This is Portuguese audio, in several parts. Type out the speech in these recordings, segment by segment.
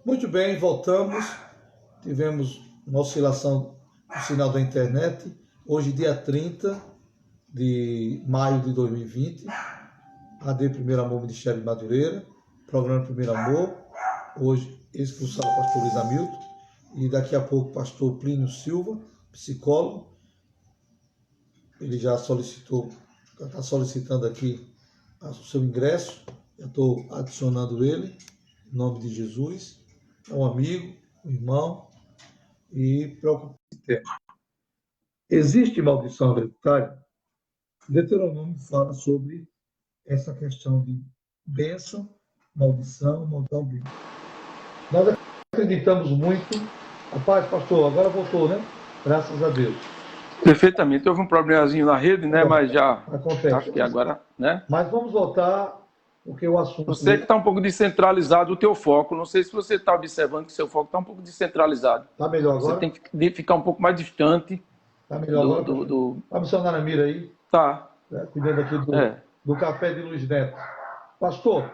Muito bem, voltamos. Tivemos uma oscilação do sinal da internet. Hoje, dia 30 de maio de 2020. AD Primeiro Amor, Ministério de Madureira. Programa Primeiro Amor. Hoje, expulsado o pastor Luiz Hamilton. E daqui a pouco, o pastor Plínio Silva, psicólogo. Ele já solicitou, já está solicitando aqui o seu ingresso. Eu estou adicionando ele, em nome de Jesus. É um amigo, um irmão, e preocupa esse tema. Existe maldição hereditária? Deuteronômio fala sobre essa questão de bênção, maldição, bênção. Nós acreditamos muito. A paz, pastor, agora voltou, né? Graças a Deus. Perfeitamente. Houve um problemazinho na rede, né? Mas já acontece. Acho que agora, né? Mas vamos voltar, porque o assunto... Eu sei que está um pouco descentralizado o teu foco. Não sei se você está observando que seu foco está um pouco descentralizado. Está melhor agora? Você tem que ficar um pouco mais distante. Está melhor agora? Está missionário na mira aí? Tá. Cuidando aqui do café de Luiz Neto. Pastor,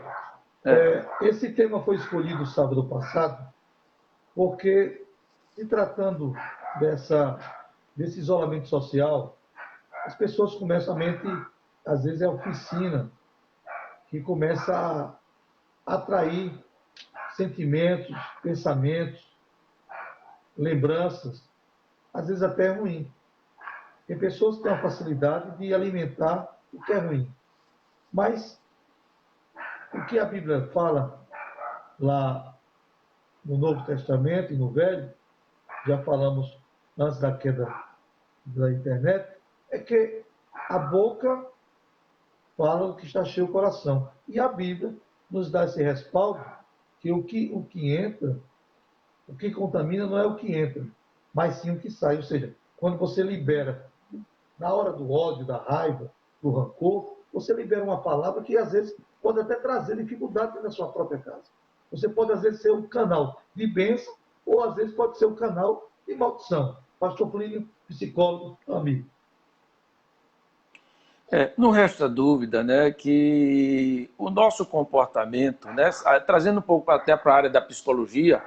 esse tema foi escolhido sábado passado porque, se tratando desse isolamento social, as pessoas começam a mente, às vezes é a oficina, que começa a atrair sentimentos, pensamentos, lembranças, às vezes até ruim. Tem pessoas que têm a facilidade de alimentar o que é ruim. Mas o que a Bíblia fala lá no Novo Testamento e no Velho, já falamos antes da queda da internet, é que a boca fala o que está cheio o coração. E a Bíblia nos dá esse respaldo que o que entra, o que contamina não é o que entra, mas sim o que sai. Ou seja, quando você libera, na hora do ódio, da raiva, do rancor, você libera uma palavra que às vezes pode até trazer dificuldade na sua própria casa. Você pode às vezes ser um canal de bênção ou às vezes pode ser um canal de maldição. Pastor Plínio, psicólogo, amigo. Não resta dúvida, né, que o nosso comportamento, né, trazendo um pouco até para a área da psicologia,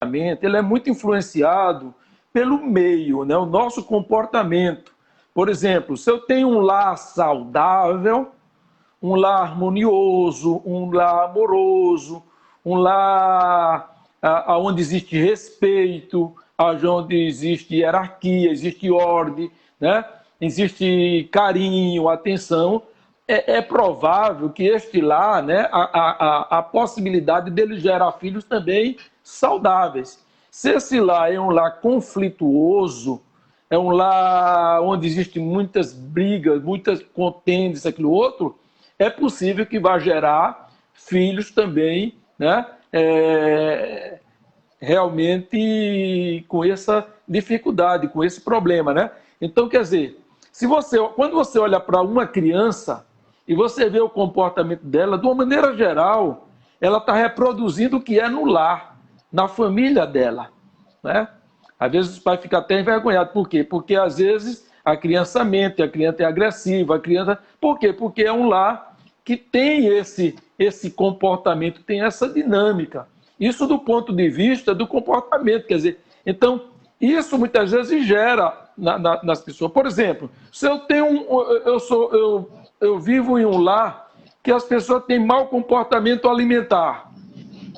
ele é muito influenciado pelo meio, né, o nosso comportamento. Por exemplo, se eu tenho um lar saudável, um lar harmonioso, um lar amoroso, um lar onde existe respeito, onde existe hierarquia, existe ordem, né? Existe carinho, atenção, é provável que este lar, né, a possibilidade dele gerar filhos também saudáveis. Se esse lar é um lar conflituoso, é um lar onde existem muitas brigas, muitas contendas, aquilo outro, é possível que vá gerar filhos também, né, realmente com essa dificuldade, com esse problema, né? Então, quer dizer, quando você olha para uma criança e você vê o comportamento dela, de uma maneira geral, ela está reproduzindo o que é no lar, na família dela, né? Às vezes os pais ficam até envergonhados. Por quê? Porque às vezes a criança mente, a criança é agressiva, a criança... Por quê? Porque é um lar que tem esse comportamento, tem essa dinâmica. Isso do ponto de vista do comportamento, quer dizer, então, isso muitas vezes gera nas pessoas. Por exemplo, se eu tenho eu vivo em um lar que as pessoas têm mau comportamento alimentar,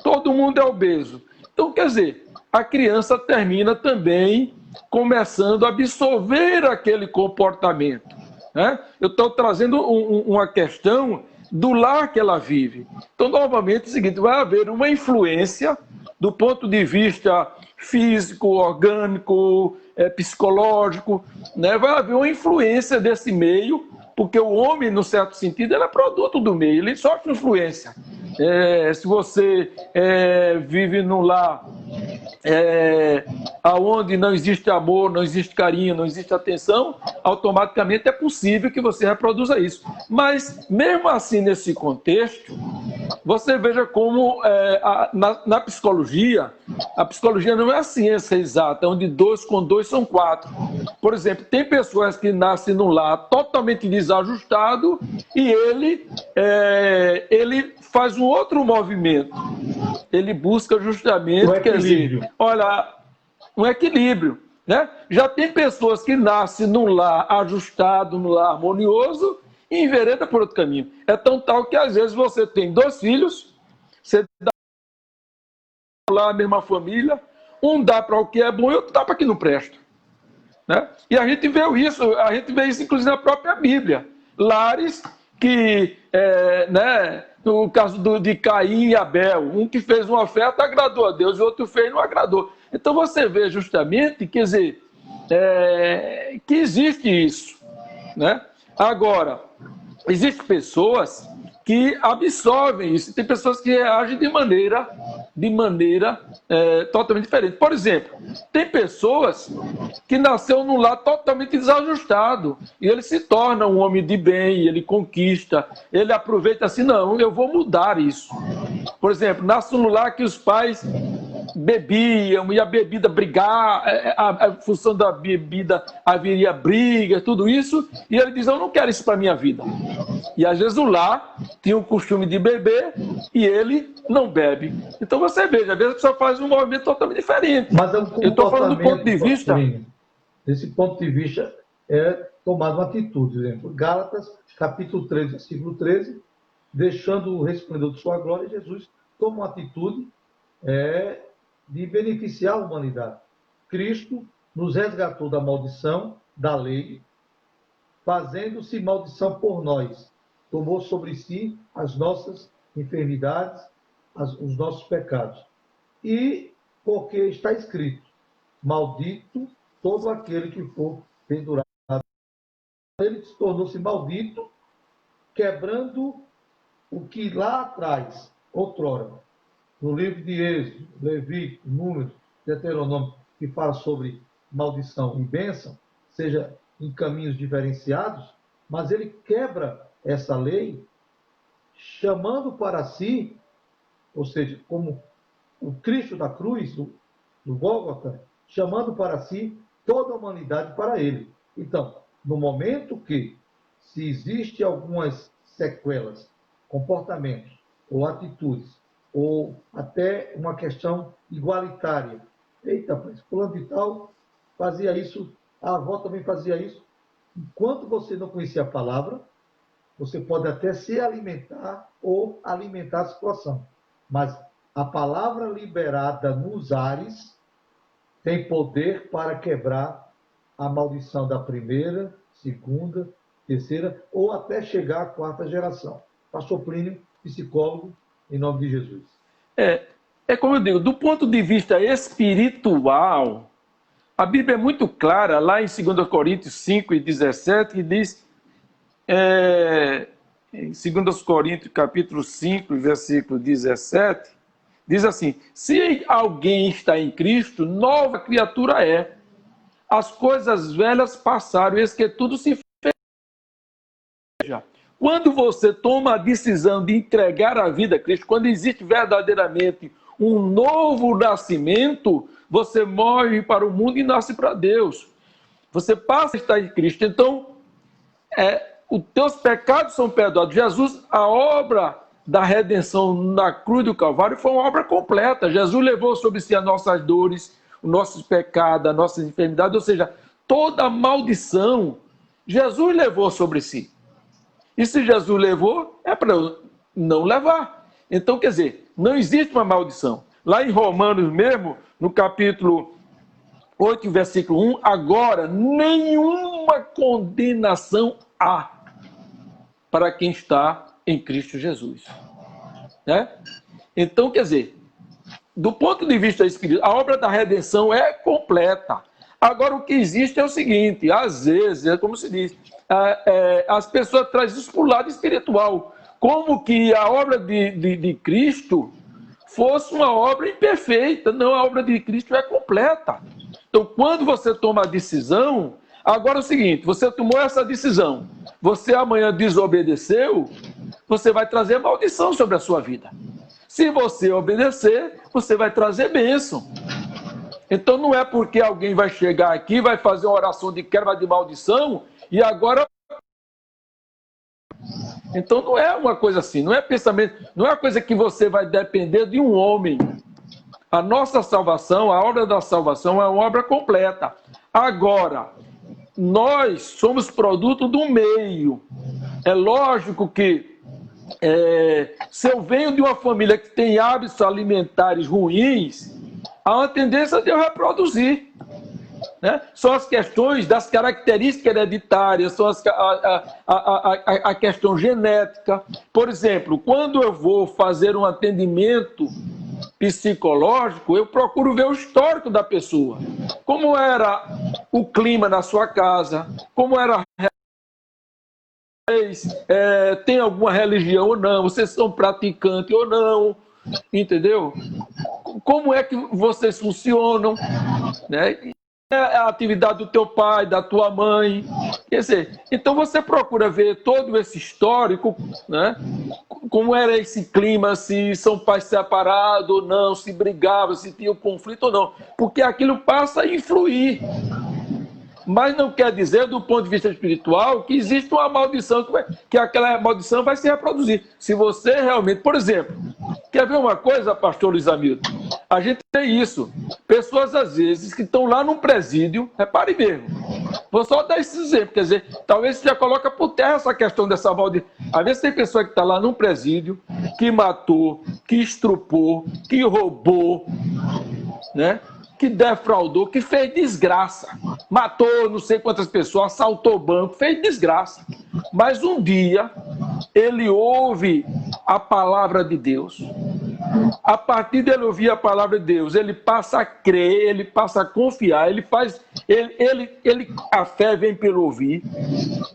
todo mundo é obeso. Então, quer dizer, a criança termina também começando a absorver aquele comportamento, né? Eu estou trazendo uma questão do lar que ela vive. Então, novamente, é o seguinte, vai haver uma influência do ponto de vista físico, orgânico, psicológico, né? Vai haver uma influência desse meio, porque o homem, no certo sentido, ele é produto do meio, ele sofre influência. Se você vive num lar aonde não existe amor, não existe carinho, não existe atenção, automaticamente é possível que você reproduza isso. Mas, mesmo assim, nesse contexto, você veja como na psicologia, a psicologia não é a ciência exata, onde 2 com 2 são 4. Por exemplo, tem pessoas que nascem num lar totalmente desajustado e ele faz um outro movimento. Ele busca justamente, quer dizer, olha, um equilíbrio, né? Já tem pessoas que nascem num lar ajustado, num lar harmonioso, e envereda por outro caminho. É tão tal que às vezes você tem 2 filhos, você dá lá a mesma família, um dá para o que é bom e outro dá para o que não presta, né? E a gente vê isso inclusive na própria Bíblia. Lares que, né, no caso de Caim e Abel, um que fez uma oferta agradou a Deus e o outro fez e não agradou. Então você vê justamente, quer dizer, que existe isso, né? Agora, existem pessoas que absorvem isso, tem pessoas que reagem de maneira totalmente diferente. Por exemplo, tem pessoas que nasceu num lar totalmente desajustado e ele se torna um homem de bem, ele conquista, ele aproveita assim, não, eu vou mudar isso. Por exemplo, nasce num lar que os pais bebiam e a bebida brigar, a função da bebida haveria briga, tudo isso, e ele diz, eu não quero isso para a minha vida. E às vezes o lar tinha o costume de beber e ele não bebe. Então você veja, às vezes a pessoa faz um movimento totalmente diferente. Mas é um eu estou falando do ponto de vista... Desse ponto de vista, é tomar uma atitude. Por exemplo, Gálatas, capítulo 13, versículo 13, deixando o resplendor de sua glória, Jesus toma uma atitude de beneficiar a humanidade. Cristo nos resgatou da maldição, da lei, fazendo-se maldição por nós. Tomou sobre si as nossas enfermidades, os nossos pecados. E porque está escrito, maldito todo aquele que for pendurado. Ele tornou-se maldito, quebrando o que lá atrás, outrora, no livro de Êxodo, Levítico, Números, Deuteronômio, que fala sobre maldição e bênção, seja em caminhos diferenciados, mas ele quebra essa lei, chamando para si, ou seja, como o Cristo da cruz, do Gólgota, chamando para si toda a humanidade para ele. Então, no momento que, se existe algumas sequelas, comportamentos ou atitudes, ou até uma questão igualitária, eita, mas fulano de tal fazia isso, a avó também fazia isso. Enquanto você não conhecer a palavra, você pode até se alimentar ou alimentar a situação. Mas a palavra liberada nos ares tem poder para quebrar a maldição da primeira, segunda, terceira, ou até chegar à 4ª geração. Pastor Plínio, psicólogo, em nome de Jesus. É como eu digo, do ponto de vista espiritual, a Bíblia é muito clara, lá em 2 Coríntios 5:17, que diz, em 2 Coríntios capítulo 5, versículo 17, diz assim, se alguém está em Cristo, nova criatura é. As coisas velhas passaram, eis que tudo se fez. Quando você toma a decisão de entregar a vida a Cristo, quando existe verdadeiramente um novo nascimento, você morre para o mundo e nasce para Deus. Você passa a estar em Cristo. Então, os teus pecados são perdoados. Jesus, a obra da redenção na cruz do Calvário foi uma obra completa. Jesus levou sobre si as nossas dores, os nossos pecados, as nossas enfermidades, ou seja, toda a maldição, Jesus levou sobre si. E se Jesus levou, é para eu não levar. Então, quer dizer, não existe uma maldição. Lá em Romanos mesmo, no capítulo 8, versículo 1, agora nenhuma condenação há para quem está em Cristo Jesus. Né? Então, quer dizer, do ponto de vista espiritual, a obra da redenção é completa. Agora, o que existe é o seguinte, às vezes, é como se diz, as pessoas trazem isso para o lado espiritual. Como que a obra de Cristo fosse uma obra imperfeita. Não, a obra de Cristo é completa. Então, quando você toma a decisão, agora é o seguinte, você tomou essa decisão, você amanhã desobedeceu, você vai trazer maldição sobre a sua vida. Se você obedecer, você vai trazer bênção. Então não é porque alguém vai chegar aqui, vai fazer uma oração de quebra de maldição, e agora... Então não é uma coisa assim, não é pensamento, não é uma coisa que você vai depender de um homem. A nossa salvação, a obra da salvação é uma obra completa. Agora, nós somos produto do meio. É lógico que se eu venho de uma família que tem hábitos alimentares ruins, há uma tendência de eu reproduzir. Né? São as questões das características hereditárias, são a questão genética. Por exemplo, quando eu vou fazer um atendimento psicológico, eu procuro ver o histórico da pessoa. Como era o clima na sua casa, como era tem alguma religião ou não, vocês são praticantes ou não, entendeu? Como é que vocês funcionam, né? A atividade do teu pai, da tua mãe, quer dizer, então você procura ver todo esse histórico, né? Como era esse clima, se são pais separados ou não, se brigavam, se tinha conflito ou não, porque aquilo passa a influir. Mas não quer dizer, do ponto de vista espiritual, que existe uma maldição, que aquela maldição vai se reproduzir. Se você realmente... Por exemplo, quer ver uma coisa, pastor Luiz Hamilton? A gente tem isso. Pessoas, às vezes, que estão lá num presídio, repare mesmo. Vou só dar esse exemplo, quer dizer, talvez você já coloca por terra essa questão dessa maldição. Às vezes tem pessoa que está lá num presídio, que matou, que estrupou, que roubou, né? Que defraudou, que fez desgraça, matou não sei quantas pessoas, assaltou o banco, fez desgraça. Mas um dia ele ouve a palavra de Deus. A partir dele ouvir a palavra de Deus, ele passa a crer, ele passa a confiar, a fé vem pelo ouvir,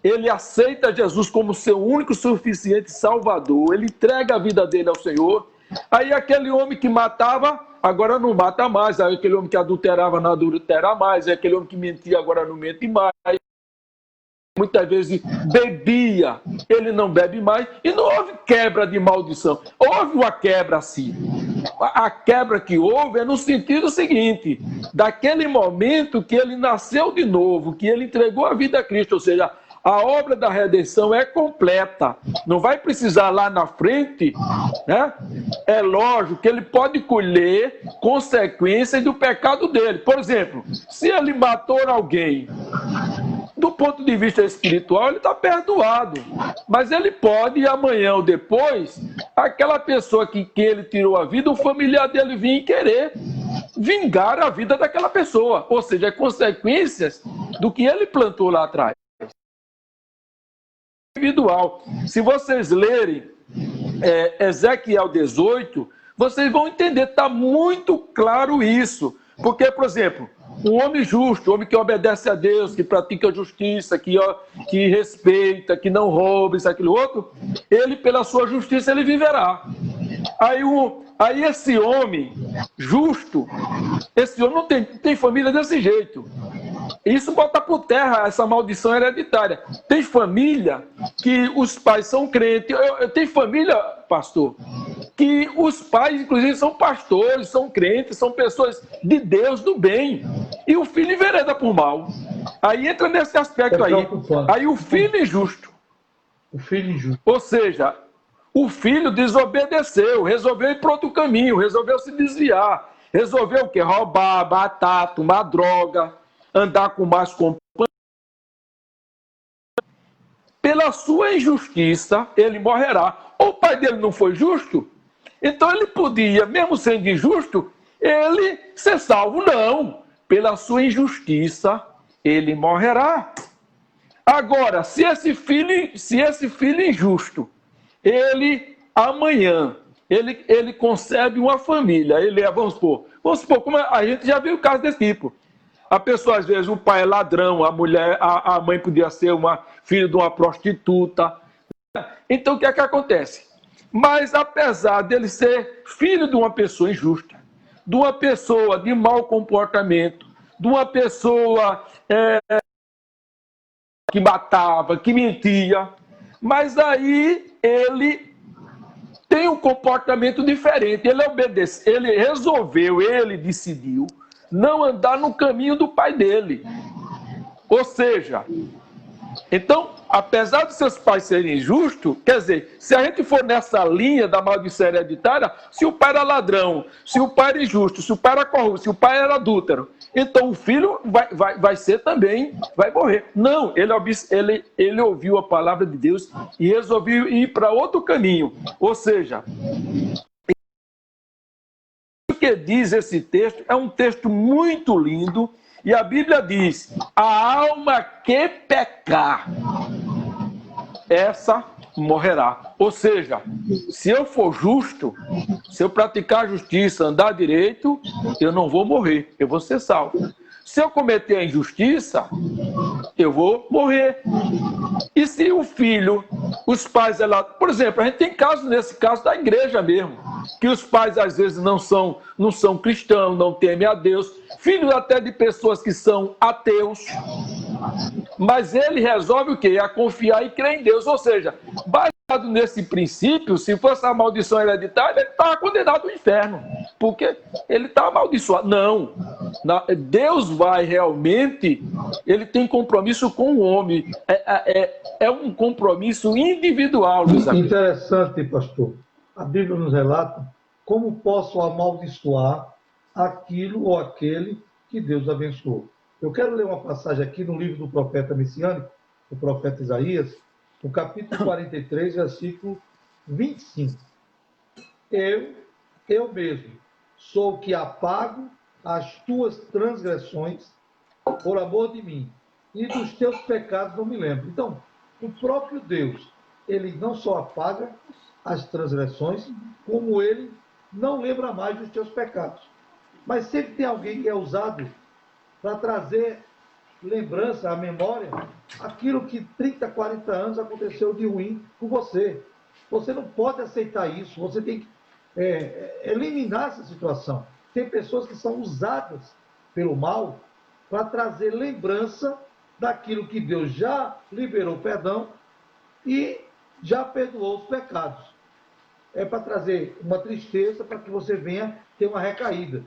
ele aceita Jesus como seu único suficiente Salvador, ele entrega a vida dele ao Senhor. Aí aquele homem que matava, agora não mata mais. Aí aquele homem que adulterava, não adultera mais. Aí aquele homem que mentia, agora não mente mais. Muitas vezes bebia, ele não bebe mais. E não houve quebra de maldição. Houve uma quebra sim. A quebra que houve é no sentido seguinte: daquele momento que ele nasceu de novo, que ele entregou a vida a Cristo, ou seja, a obra da redenção é completa. Não vai precisar lá na frente, né? É lógico que ele pode colher consequências do pecado dele. Por exemplo, se ele matou alguém, do ponto de vista espiritual, ele está perdoado. Mas ele pode, amanhã ou depois, aquela pessoa que ele tirou a vida, o familiar dele vir querer vingar a vida daquela pessoa. Ou seja, consequências do que ele plantou lá atrás. Individual. Se vocês lerem Ezequiel 18, vocês vão entender, está muito claro isso. Porque, por exemplo, um homem justo, um homem que obedece a Deus, que pratica a justiça, que respeita, que não rouba, isso, aquilo, outro, ele, pela sua justiça, ele viverá. Aí esse homem justo, esse homem não tem família desse jeito. Isso bota por terra essa maldição hereditária. Tem família que os pais são crentes. Tem família, pastor, que os pais, inclusive, são pastores, são crentes, são pessoas de Deus, do bem. E o filho envereda por mal. Aí entra nesse aspecto aí. Aí o filho injusto. O filho injusto. Ou seja, o filho desobedeceu, resolveu ir para outro caminho, resolveu se desviar. Resolveu o quê? Roubar, matar, tomar droga, andar com mais companheiros. Pela sua injustiça, ele morrerá. Ou o pai dele não foi justo? Então ele podia, mesmo sendo injusto, ele ser salvo. Não. Pela sua injustiça, ele morrerá. Agora, se esse filho injusto, ele amanhã, ele concebe uma família, vamos supor, como a gente já viu o caso desse tipo. A pessoa, às vezes, o pai é ladrão, a mãe podia ser uma filha de uma prostituta. Então, o que é que acontece? Mas apesar dele ser filho de uma pessoa injusta, de uma pessoa de mau comportamento, de uma pessoa que matava, que mentia, mas aí ele tem um comportamento diferente. Ele obedeceu, ele resolveu, ele decidiu não andar no caminho do pai dele. Ou seja, então, apesar de seus pais serem injustos, quer dizer, se a gente for nessa linha da maldição hereditária, se o pai era ladrão, se o pai era injusto, se o pai era corrupto, se o pai era adúltero, então o filho vai ser também, vai morrer. Não, ele ouviu a palavra de Deus e resolveu ir para outro caminho. Ou seja, o que diz esse texto é um texto muito lindo. E a Bíblia diz: a alma que pecar, essa morrerá. Ou seja, se eu for justo, se eu praticar a justiça, andar direito, eu não vou morrer, eu vou ser salvo. Se eu cometer a injustiça, eu vou morrer. E se o filho, os pais, por exemplo, a gente tem casos, nesse caso da igreja mesmo, que os pais às vezes não são cristãos, não temem a Deus, filhos até de pessoas que são ateus, mas ele resolve o quê? A confiar e crer em Deus. Ou seja, baseado nesse princípio, se fosse a maldição hereditária, ele estava condenado ao inferno, porque ele está amaldiçoado. Não, Deus vai realmente, ele tem compromisso com o homem, é um compromisso individual. Interessante, pastor. A Bíblia nos relata como posso amaldiçoar aquilo ou aquele que Deus abençoou. Eu quero ler uma passagem aqui no livro do profeta messiânico, o profeta Isaías, no capítulo 43, versículo 25. Eu mesmo sou o que apago as tuas transgressões por amor de mim, e dos teus pecados não me lembro. Então, o próprio Deus, ele não só apaga as transgressões, como ele não lembra mais dos teus pecados. Mas sempre tem alguém que é usado para trazer lembrança à memória aquilo que 30, 40 anos aconteceu de ruim com você. Você não pode aceitar isso, você tem que eliminar essa situação. Tem pessoas que são usadas pelo mal para trazer lembrança daquilo que Deus já liberou perdão e já perdoou os pecados. É para trazer uma tristeza, para que você venha ter uma recaída.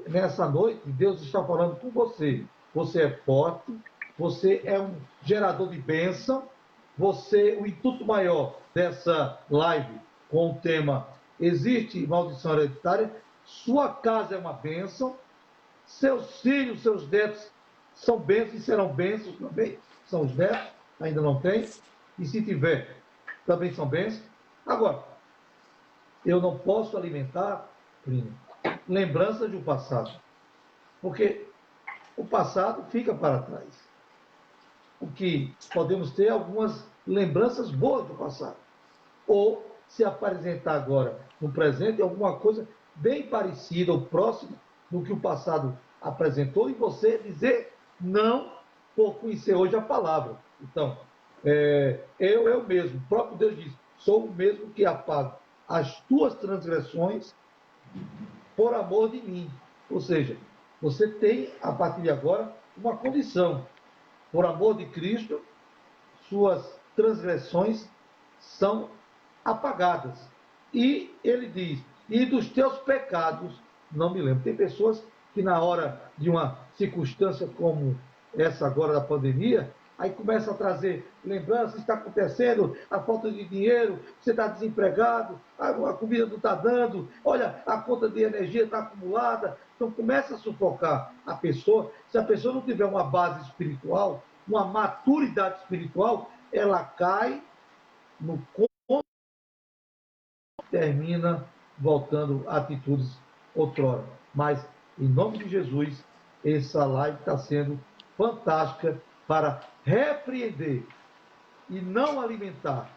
Nessa noite, Deus está falando com você. Você é forte, você é um gerador de bênção, o intuito maior dessa live com o tema existe maldição hereditária, sua casa é uma bênção, seus filhos, seus netos são bênçãos e serão bênçãos também, são os netos, ainda não tem, e se tiver, também são bênçãos. Agora, eu não posso alimentar, primo, lembranças do passado, porque o passado fica para trás. O que podemos ter algumas lembranças boas do passado, ou se apresentar agora no presente alguma coisa bem parecida ou próxima do que o passado apresentou, e você dizer não por conhecer hoje a palavra. Então, eu mesmo, o próprio Deus diz, sou o mesmo que apago as tuas transgressões por amor de mim. Ou seja, você tem, a partir de agora, uma condição. Por amor de Cristo, suas transgressões são apagadas. E ele diz, e dos teus pecados não me lembro. Tem pessoas que na hora de uma circunstância como essa agora da pandemia, aí começa a trazer lembranças, está acontecendo, a falta de dinheiro, você está desempregado, a comida não está dando, olha, a conta de energia está acumulada. Então começa a sufocar a pessoa. Se a pessoa não tiver uma base espiritual, uma maturidade espiritual, ela cai no conto, termina voltando a atitudes outrora. Mas, em nome de Jesus, essa live está sendo fantástica para repreender e não alimentar,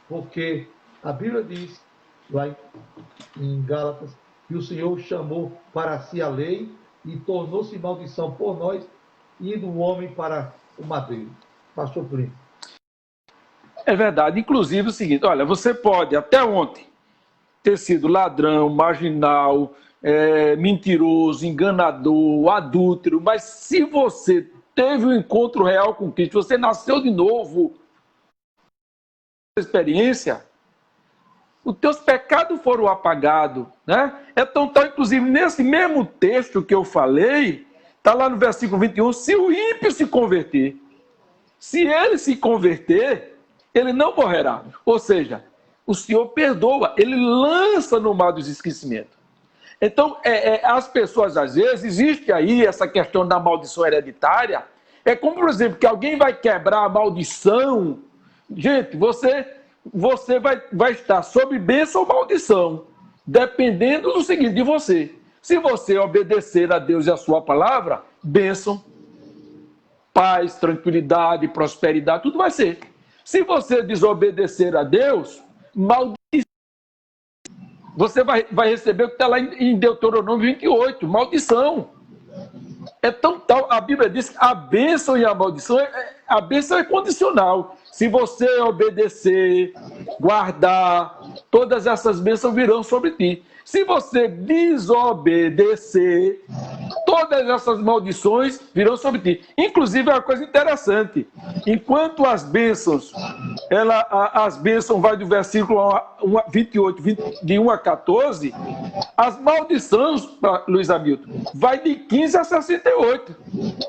porque a Bíblia diz, lá em Gálatas, que o Senhor chamou para si a lei e tornou-se maldição por nós, indo o homem para o madeiro. Pastor Plínio. É verdade. Inclusive o seguinte, olha, você pode, até ontem, ter sido ladrão, marginal, mentiroso, enganador, adúltero, mas se você teve um encontro real com Cristo, você nasceu de novo, experiência, os teus pecados foram apagados, né? Então, inclusive, nesse mesmo texto que eu falei, está lá no versículo 21, se o ímpio se converter, se ele se converter, ele não morrerá. Ou seja, o Senhor perdoa, ele lança no mar dos esquecimentos. Então, as pessoas, às vezes, existe aí essa questão da maldição hereditária, é como, por exemplo, que alguém vai quebrar a maldição. Gente, você vai estar sob bênção ou maldição, dependendo do seguinte, de você. Se você obedecer a Deus e a sua palavra, bênção, paz, tranquilidade, prosperidade, tudo vai ser. Se você desobedecer a Deus, maldição. Você vai receber o que está lá em Deuteronômio 28, maldição. É tão tal, a Bíblia diz que a bênção e a maldição, a bênção é condicional. Se você obedecer, guardar, todas essas bênçãos virão sobre ti. Se você desobedecer, todas essas maldições virão sobre ti. Inclusive, é uma coisa interessante. Enquanto as bênçãos, as bênçãos vai do versículo 28, de 1 a 14, as maldições, Luiz Hamilton, vai de 15 a 68.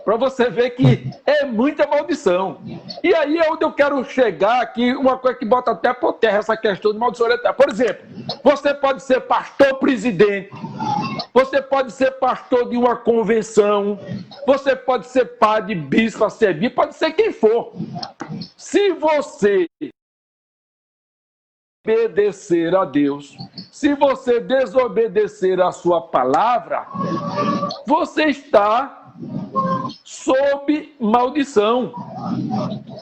Para você ver que é muita maldição. E aí é onde eu quero chegar aqui, uma coisa que bota até por terra essa questão de maldição hereditária. Por exemplo, você pode ser pastor presidente, você pode ser pastor de uma convenção, você pode ser padre, bispo, arcebispo, pode ser quem for. Se você obedecer a Deus, se você desobedecer a sua palavra, você está sob maldição.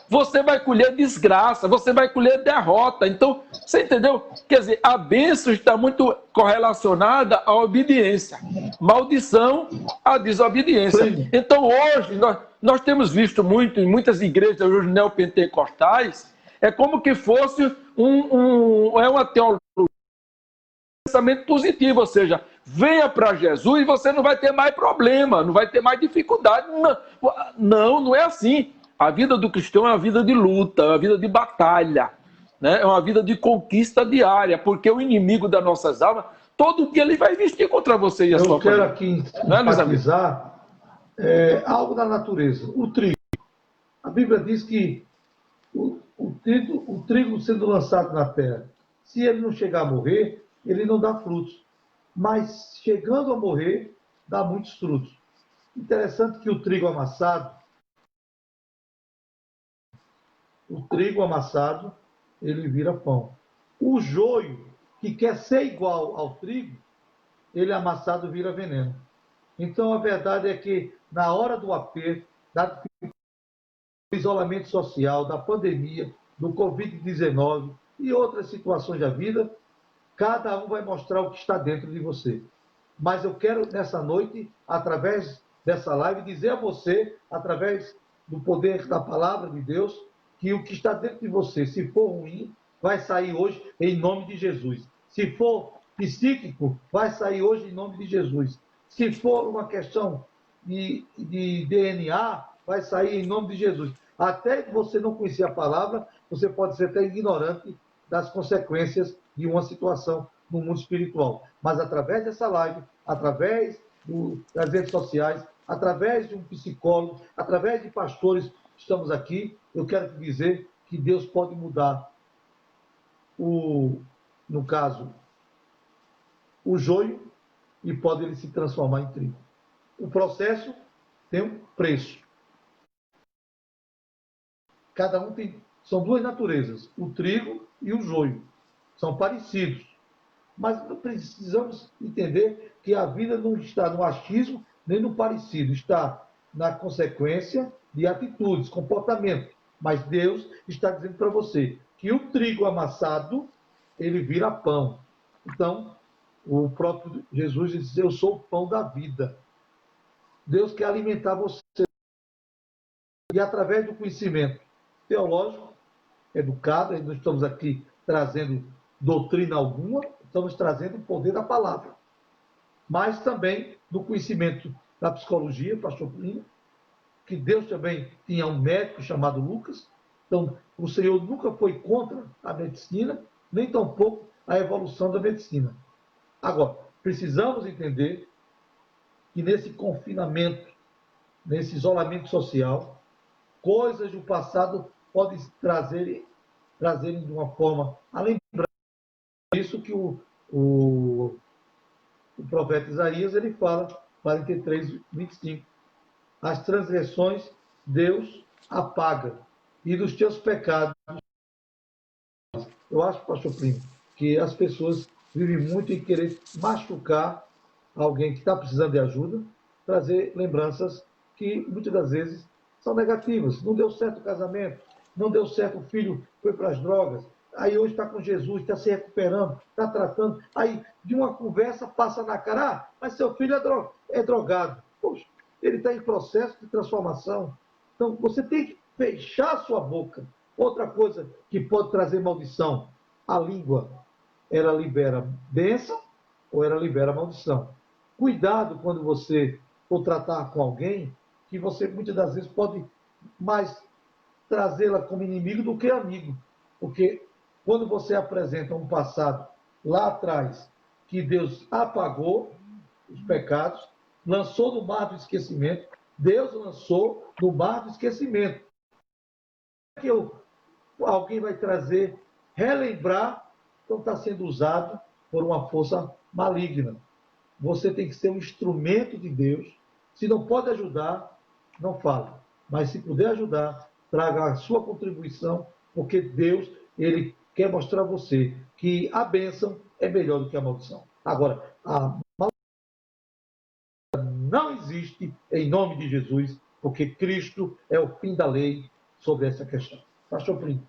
Você vai colher desgraça, você vai colher derrota. Então, você entendeu? Quer dizer, a bênção está muito correlacionada à obediência. Maldição, à desobediência. Sim. Então, hoje, nós temos visto muito em muitas igrejas hoje neopentecostais, é como que fosse uma teologia, pensamento positivo, ou seja, venha para Jesus e você não vai ter mais problema, não vai ter mais dificuldade. Não é assim. A vida do cristão é uma vida de luta, é uma vida de batalha, né? É uma vida de conquista diária, porque o inimigo das nossas almas, todo dia ele vai investir contra você e a sua família. Eu quero aqui enfatizar algo da natureza, o trigo. A Bíblia diz que o trigo sendo lançado na terra, se ele não chegar a morrer, ele não dá frutos. Mas chegando a morrer, dá muitos frutos. Interessante que o trigo amassado, ele vira pão. O joio, que quer ser igual ao trigo, ele amassado vira veneno. Então a verdade é que na hora do aperto, do isolamento social, da pandemia, do Covid-19 e outras situações da vida, cada um vai mostrar o que está dentro de você. Mas eu quero, nessa noite, através dessa live, dizer a você, através do poder da palavra de Deus, que o que está dentro de você, se for ruim, vai sair hoje em nome de Jesus. Se for psíquico, vai sair hoje em nome de Jesus. Se for uma questão de DNA, vai sair em nome de Jesus. Até que você não conhecer a palavra, você pode ser até ignorante das consequências de uma situação no mundo espiritual. Mas através dessa live, através das redes sociais, através de um psicólogo, através de pastores que estamos aqui, eu quero te dizer que Deus pode mudar no caso, o joio, e pode ele se transformar em trigo. O processo tem um preço. Cada um são duas naturezas, o trigo e o joio. São parecidos. Mas precisamos entender que a vida não está no achismo nem no parecido, está na consequência de atitudes, comportamento. Mas Deus está dizendo para você que o trigo amassado, ele vira pão. Então, o próprio Jesus diz, eu sou o pão da vida. Deus quer alimentar você. E através do conhecimento teológico, educado, nós estamos aqui trazendo doutrina alguma, estamos trazendo o poder da palavra, mas também do conhecimento da psicologia, pastor Plínio, que Deus também tinha um médico chamado Lucas. Então, o Senhor nunca foi contra a medicina, nem tampouco a evolução da medicina. Agora, precisamos entender que nesse confinamento, nesse isolamento social, coisas do passado podem trazerem de uma forma a lembrar. Isso que o profeta Isaías ele fala, 43, 25. As transgressões Deus apaga, e dos teus pecados. Eu acho, pastor Primo, que as pessoas vivem muito em querer machucar alguém que está precisando de ajuda, trazer lembranças que muitas das vezes são negativas. Não deu certo o casamento, não deu certo, o filho foi para as drogas, aí hoje está com Jesus, está se recuperando, está tratando, aí de uma conversa passa na cara, mas seu filho é drogado. Poxa, ele está em processo de transformação. Então você tem que fechar a sua boca. Outra coisa que pode trazer maldição, a língua, ela libera bênção ou ela libera maldição. Cuidado quando você for tratar com alguém, que você muitas das vezes pode mais trazê-la como inimigo do que amigo. Porque quando você apresenta um passado lá atrás, que Deus apagou os pecados, lançou no mar do esquecimento, Deus lançou no mar do esquecimento. Que alguém vai trazer, relembrar, então está sendo usado por uma força maligna. Você tem que ser um instrumento de Deus. Se não pode ajudar, não fale. Mas se puder ajudar, traga a sua contribuição, porque Deus, ele quer mostrar a você que a bênção é melhor do que a maldição. Agora, a maldição não existe em nome de Jesus, porque Cristo é o fim da lei sobre essa questão. Pastor Plínio.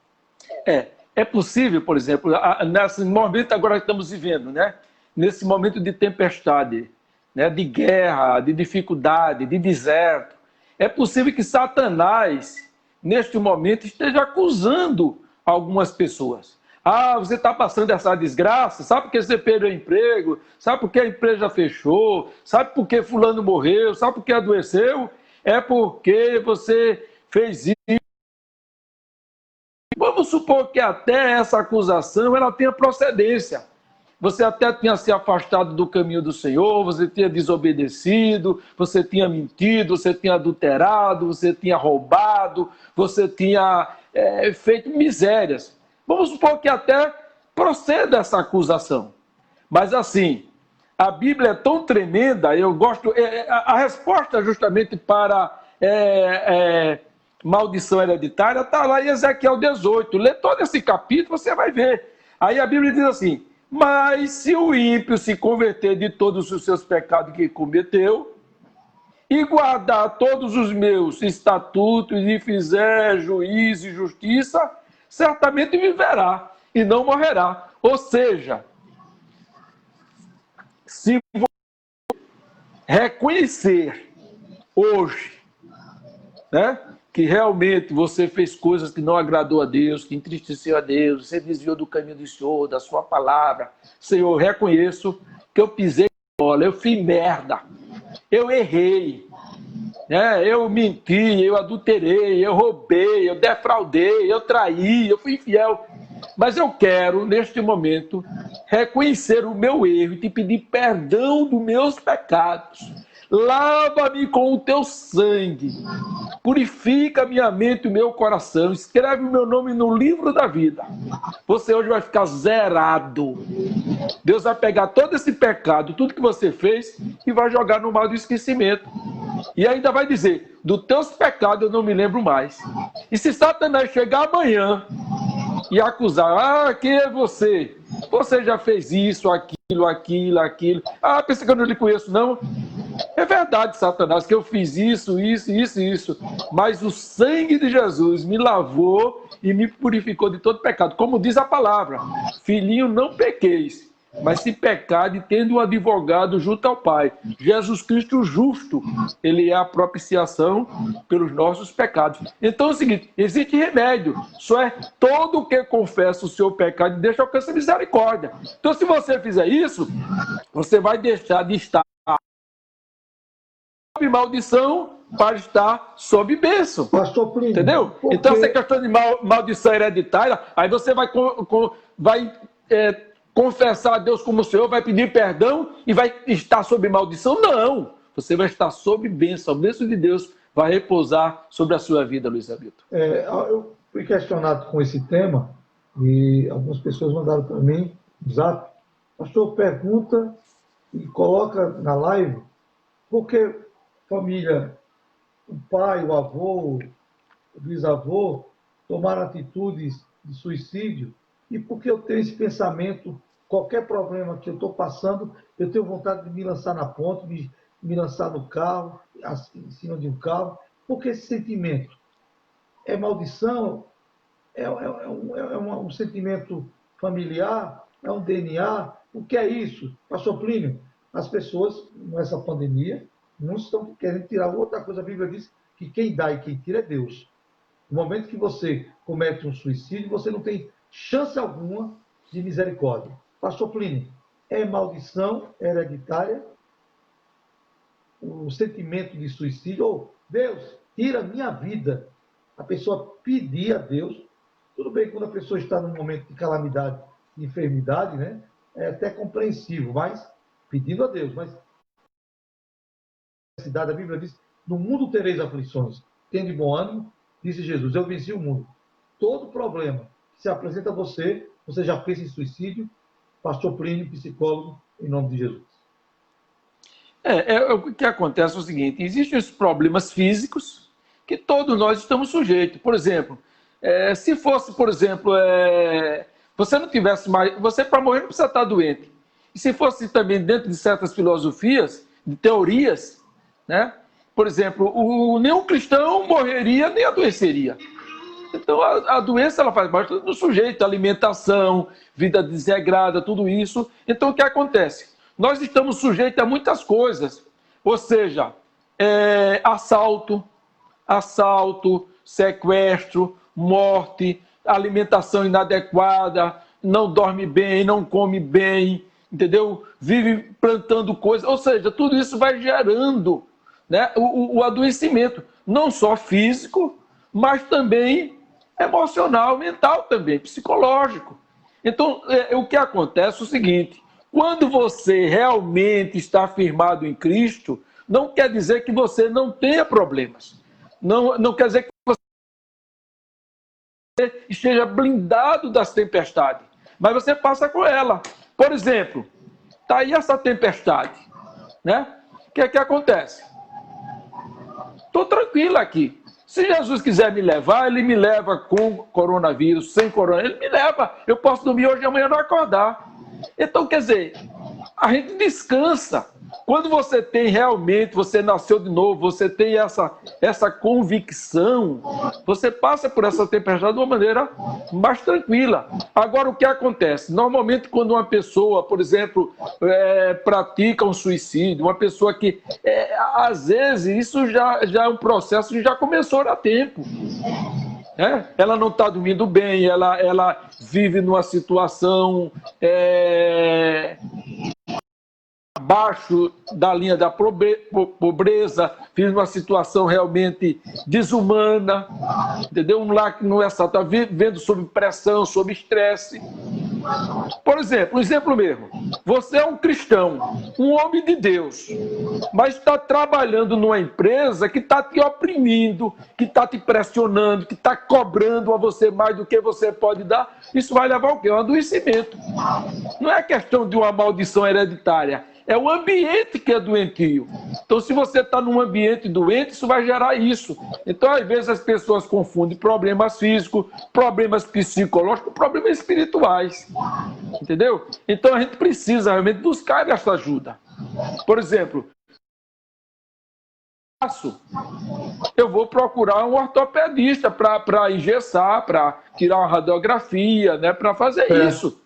É possível, por exemplo, nesse momento agora que estamos vivendo, né? Nesse momento de tempestade, né? De guerra, de dificuldade, de deserto, é possível que Satanás, neste momento, esteja acusando algumas pessoas. Ah, você está passando essa desgraça, sabe por que você perdeu o emprego, sabe por que a empresa fechou, sabe por que fulano morreu, sabe por que adoeceu? É porque você fez isso. Vamos supor que até essa acusação ela tenha procedência. Você até tinha se afastado do caminho do Senhor, você tinha desobedecido, você tinha mentido, você tinha adulterado, você tinha roubado, você tinha feito misérias. Vamos supor que até proceda essa acusação. Mas assim, a Bíblia é tão tremenda, eu gosto... a resposta justamente para... maldição hereditária, está lá em Ezequiel 18. Lê todo esse capítulo, você vai ver. Aí a Bíblia diz assim: mas se o ímpio se converter de todos os seus pecados que cometeu, e guardar todos os meus estatutos, e fizer juízo e justiça, certamente viverá e não morrerá. Ou seja, se você reconhecer hoje, né, que realmente você fez coisas que não agradou a Deus, que entristeceu a Deus, você desviou do caminho do Senhor, da sua palavra. Senhor, eu reconheço que eu pisei na bola, eu fiz merda, eu errei, né? Eu menti, eu adulterei, eu roubei, eu defraudei, eu traí, eu fui infiel. Mas eu quero, neste momento, reconhecer o meu erro e te pedir perdão dos meus pecados. Lava-me com o teu sangue, purifica minha mente e o meu coração, escreve o meu nome no livro da vida. Você hoje vai ficar zerado. Deus vai pegar todo esse pecado, tudo que você fez, e vai jogar no mar do esquecimento. E ainda vai dizer: dos teus pecados eu não me lembro mais. E se Satanás chegar amanhã e acusar: quem é você? Você já fez isso, aquilo. Ah, pensa que eu não lhe conheço, não? É verdade, Satanás, que eu fiz isso. Mas o sangue de Jesus me lavou e me purificou de todo pecado. Como diz a palavra: filhinho, não pequeis. mas se pecado e tendo um advogado junto ao Pai. Jesus Cristo, o justo, ele é a propiciação pelos nossos pecados. Então é o seguinte, existe remédio, só é todo que confessa o seu pecado e deixa alcançar misericórdia. Então se você fizer isso, você vai deixar de estar sob maldição para estar sob bênção. Pastor Plínio, entendeu? porque... Então, essa questão de maldição hereditária, aí você vai confessar a Deus como o Senhor, vai pedir perdão e vai estar sob maldição? Não! Você vai estar sob bênção. A bênção de Deus vai repousar sobre a sua vida, Luiz Hamilton. Eu fui questionado com esse tema e algumas pessoas mandaram para mim no zap. Pastor, pergunta e coloca na live por que família, o pai, o avô, o bisavô tomaram atitudes de suicídio e porque eu tenho esse pensamento, qualquer problema que eu estou passando, eu tenho vontade de me lançar na ponte, me lançar no carro, em cima de um carro, porque esse sentimento é maldição, um sentimento familiar, é um DNA, o que é isso? Pastor Plínio, as pessoas, nessa pandemia, não estão querendo tirar outra coisa. A Bíblia diz que quem dá e quem tira é Deus. No momento que você comete um suicídio, você não tem chance alguma de misericórdia. Pastor Plínio, é maldição hereditária o sentimento de suicídio? Ou, Deus, tira minha vida. A pessoa pedir a Deus, tudo bem quando a pessoa está num momento de calamidade, de enfermidade, né? É até compreensível, mas pedindo a Deus, mas a Bíblia diz, no mundo tereis aflições, tende bom ânimo, disse Jesus, eu venci o mundo. Todo problema que se apresenta a você, você já pensa em suicídio, pastor Plínio, psicólogo, em nome de Jesus. O que acontece é o seguinte, existem os problemas físicos que todos nós estamos sujeitos. Por exemplo, se fosse, por exemplo, você não tivesse mais, você para morrer não precisa estar doente. E se fosse também dentro de certas filosofias, de teorias, né? Por exemplo, nenhum cristão morreria nem adoeceria. Então a doença ela faz parte do sujeito, alimentação, vida desregrada, tudo isso. Então o que acontece? Nós estamos sujeitos a muitas coisas, ou seja, assalto, sequestro, morte, alimentação inadequada, não dorme bem, não come bem, entendeu? Vive plantando coisas, ou seja, tudo isso vai gerando, né, o adoecimento, não só físico, mas também emocional, mental também, psicológico. Então, o que acontece é o seguinte, quando você realmente está firmado em Cristo, não quer dizer que você não tenha problemas, não quer dizer que você esteja blindado das tempestades, mas você passa com ela. Por exemplo, está aí essa tempestade, né? O que é que acontece? Estou tranquilo aqui. Se Jesus quiser me levar, ele me leva com coronavírus, sem coronavírus, ele me leva. Eu posso dormir hoje e amanhã não acordar. Então, quer dizer, a gente descansa. Quando você tem realmente, você nasceu de novo, você tem essa convicção, você passa por essa tempestade de uma maneira mais tranquila. Agora, o que acontece? Normalmente, quando uma pessoa, por exemplo, pratica um suicídio, uma pessoa que, às vezes, isso já é um processo que já começou há tempo. Ela não está dormindo bem, ela vive numa situação abaixo da linha da pobreza, vive numa situação realmente desumana, entendeu? Um lar que não é só, está vivendo sob pressão, sob estresse. Por exemplo, um exemplo mesmo, você é um cristão, um homem de Deus, mas está trabalhando numa empresa que está te oprimindo, que está te pressionando, que está cobrando a você mais do que você pode dar, isso vai levar ao quê? Um adoecimento. Não é questão de uma maldição hereditária, é o ambiente que é doentio. Então, se você está num ambiente doente, isso vai gerar isso. Então, às vezes, as pessoas confundem problemas físicos, problemas psicológicos, problemas espirituais. Entendeu? Então, a gente precisa realmente buscar essa ajuda. Por exemplo, eu vou procurar um ortopedista para engessar, para tirar uma radiografia, né, para fazer isso.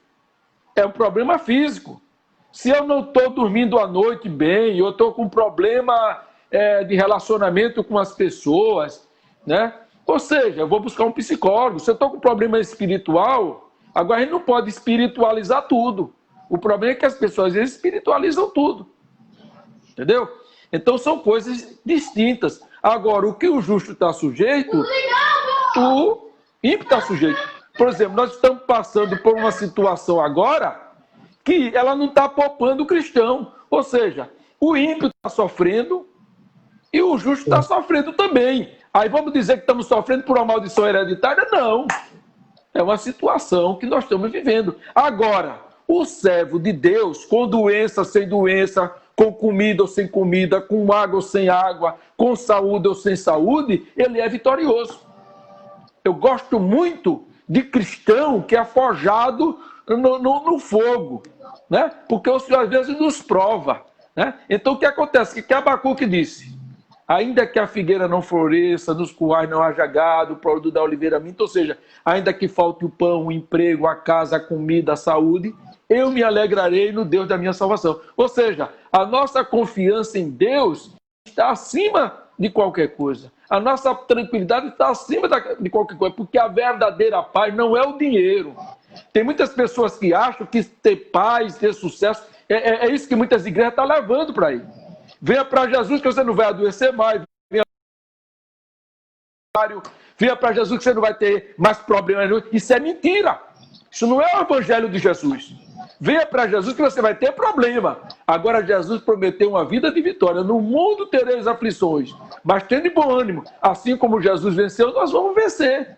é um problema físico. Se eu não estou dormindo à noite bem, eu estou com problema de relacionamento com as pessoas, né? Ou seja, eu vou buscar um psicólogo. Se eu estou com problema espiritual, agora a gente não pode espiritualizar tudo. O problema é que as pessoas às vezes espiritualizam tudo. Entendeu? Então são coisas distintas. Agora, o que o justo está sujeito, o ímpio está sujeito. Por exemplo, nós estamos passando por uma situação agora que ela não está poupando o cristão. Ou seja, o ímpio está sofrendo e o justo está sofrendo também. Aí vamos dizer que estamos sofrendo por uma maldição hereditária? Não. É uma situação que nós estamos vivendo. Agora, o servo de Deus, com doença, sem doença, com comida ou sem comida, com água ou sem água, com saúde ou sem saúde, ele é vitorioso. Eu gosto muito de cristão que é forjado no fogo, né? Porque o Senhor às vezes nos prova, né? Então o que acontece? Que Abacuque disse: ainda que a figueira não floresça, nos currais não haja gado, o produto da oliveira minta, ou seja, ainda que falte o pão, o emprego, a casa, a comida, a saúde, eu me alegrarei no Deus da minha salvação. Ou seja, a nossa confiança em Deus está acima de qualquer coisa. A nossa tranquilidade está acima de qualquer coisa, porque a verdadeira paz não é o dinheiro. Tem muitas pessoas que acham que ter paz, ter sucesso, é isso que muitas igrejas estão levando para aí. Venha para Jesus que você não vai adoecer mais. Venha para Jesus que você não vai ter mais problemas. Isso é mentira. Isso não é o evangelho de Jesus. Venha para Jesus que você vai ter problema. Agora Jesus prometeu uma vida de vitória. No mundo tereis aflições, mas tende bom ânimo. Assim como Jesus venceu, nós vamos vencer.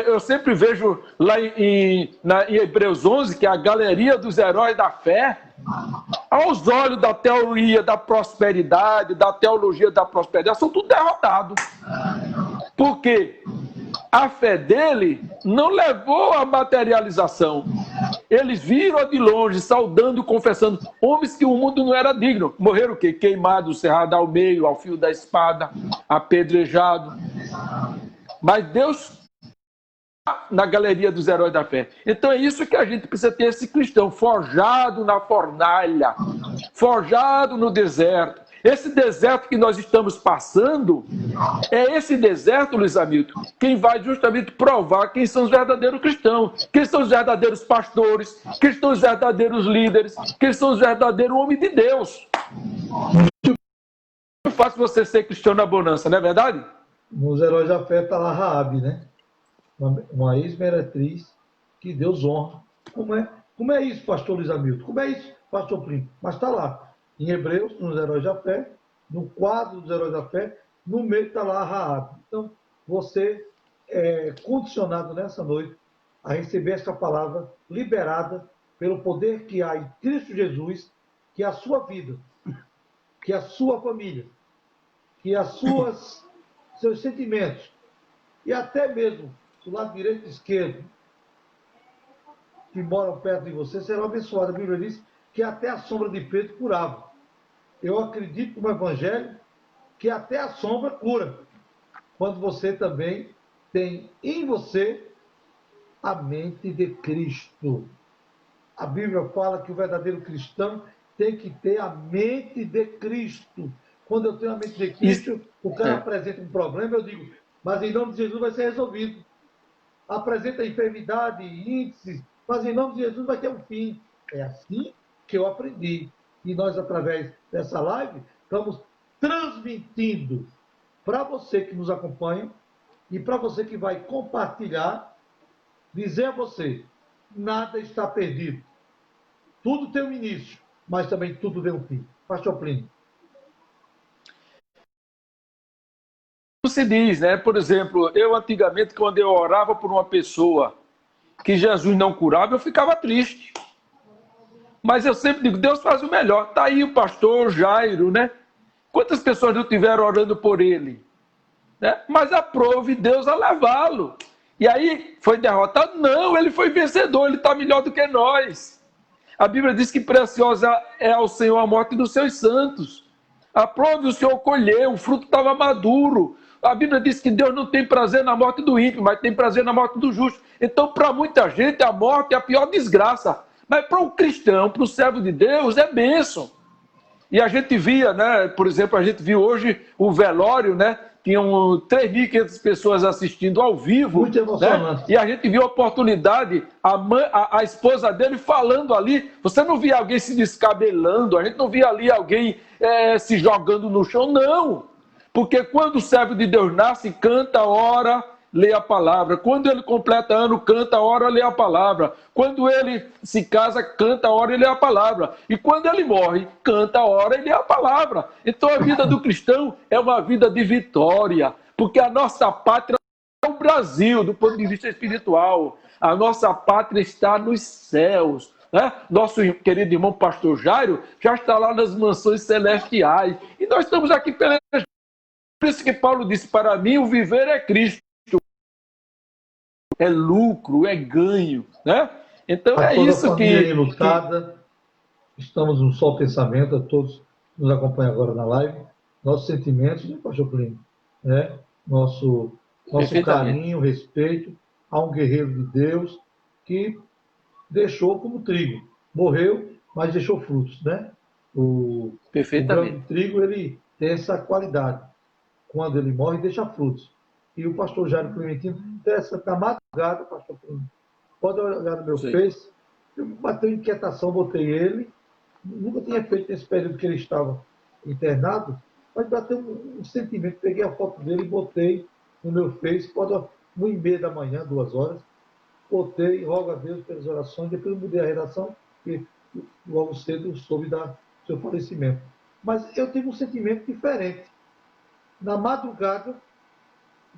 Eu sempre vejo lá em Hebreus 11, que é a galeria dos heróis da fé, aos olhos da teoria da prosperidade, da teologia da prosperidade, são tudo derrotados. Por quê? A fé dele não levou à materialização. Eles viram de longe, saudando, confessando, homens que o mundo não era digno. Morreram o quê? Queimados, cerrados ao meio, ao fio da espada, apedrejados. Mas Deus na galeria dos heróis da fé. Então é isso que a gente precisa ter, esse cristão forjado na fornalha, forjado no deserto. Esse deserto que nós estamos passando, é esse deserto, Luiz Hamilton, quem vai justamente provar quem são os verdadeiros cristãos, quem são os verdadeiros pastores, quem são os verdadeiros líderes, quem são os verdadeiros homens de Deus. É fácil você ser cristão na bonança, não é verdade? Nos heróis da fé está lá Raabe, né? Uma ex-meretriz que Deus honra. Como é isso, pastor Luiz Hamilton? Como é isso, pastor Primo? Mas está lá. Em Hebreus, nos heróis da fé, no quadro dos heróis da fé, no meio está lá Raabe. Então, você é condicionado nessa noite a receber esta palavra liberada pelo poder que há em Cristo Jesus, que a sua vida, que a sua família, que as seus sentimentos, e até mesmo do lado direito e esquerdo, que moram perto de você, serão abençoados. A Bíblia diz que até a sombra de Pedro curava. Eu acredito no Evangelho que até a sombra cura, quando você também tem em você a mente de Cristo. A Bíblia fala que o verdadeiro cristão tem que ter a mente de Cristo. Quando eu tenho a mente de Cristo, o cara apresenta um problema, eu digo, mas em nome de Jesus vai ser resolvido. Apresenta enfermidade, índices, mas em nome de Jesus vai ter um fim. É assim que eu aprendi. E nós, através dessa live, estamos transmitindo para você que nos acompanha e para você que vai compartilhar, dizer a você, nada está perdido. Tudo tem um início, mas também tudo tem um fim. Pastor Plínio. Se diz, né? Por exemplo, eu antigamente, quando eu orava por uma pessoa que Jesus não curava, eu ficava triste. Mas eu sempre digo, Deus faz o melhor. Está aí o pastor Jairo, né? Quantas pessoas não tiveram orando por ele? Né? Mas aprove Deus a levá-lo. E aí, foi derrotado? Não, ele foi vencedor, ele está melhor do que nós. A Bíblia diz que preciosa é ao Senhor a morte dos seus santos. Aprove o Senhor colher, o fruto estava maduro. A Bíblia diz que Deus não tem prazer na morte do ímpio, mas tem prazer na morte do justo. Então, para muita gente, a morte é a pior desgraça. Mas para o cristão, para o servo de Deus, é bênção. E a gente via, né, por exemplo, a gente viu hoje o velório, né? Tinham 3.500 pessoas assistindo ao vivo. Muito emocionante. Né? E a gente viu a oportunidade, a esposa dele falando ali. Você não via alguém se descabelando, a gente não via ali alguém se jogando no chão, não. Porque quando o servo de Deus nasce, canta, ora, lê a palavra. Quando ele completa ano, canta, ora, lê a palavra. Quando ele se casa, canta, ora e lê a palavra. E quando ele morre, canta, ora e lê a palavra. Então a vida do cristão é uma vida de vitória, porque a nossa pátria é o Brasil, do ponto de vista espiritual. A nossa pátria está nos céus. Né? Nosso querido irmão pastor Jairo já está lá nas mansões celestiais. E nós estamos aqui pela... Por isso que Paulo disse, para mim o viver é Cristo. É lucro, é ganho, né? Então é isso que... Lutada, estamos no só pensamento, a todos que nos acompanham agora na live, nossos sentimentos, né, pastor Plínio? Né? Nosso carinho, respeito a um guerreiro de Deus que deixou como trigo, morreu, mas deixou frutos, né? O grão de trigo, ele tem essa qualidade. Quando ele morre, deixa frutos. E o pastor Jairo Clementino, na madrugada, pastor Clementino, pode olhar no meu Face, eu bateu inquietação, botei ele, nunca tinha feito nesse período que ele estava internado, mas bateu um sentimento, peguei a foto dele e botei no meu Face, pode 1h30 da manhã, 2 horas, botei, rogo a Deus pelas orações, depois eu mudei a redação, porque logo cedo eu soube do seu falecimento. Mas eu tive um sentimento diferente. Na madrugada,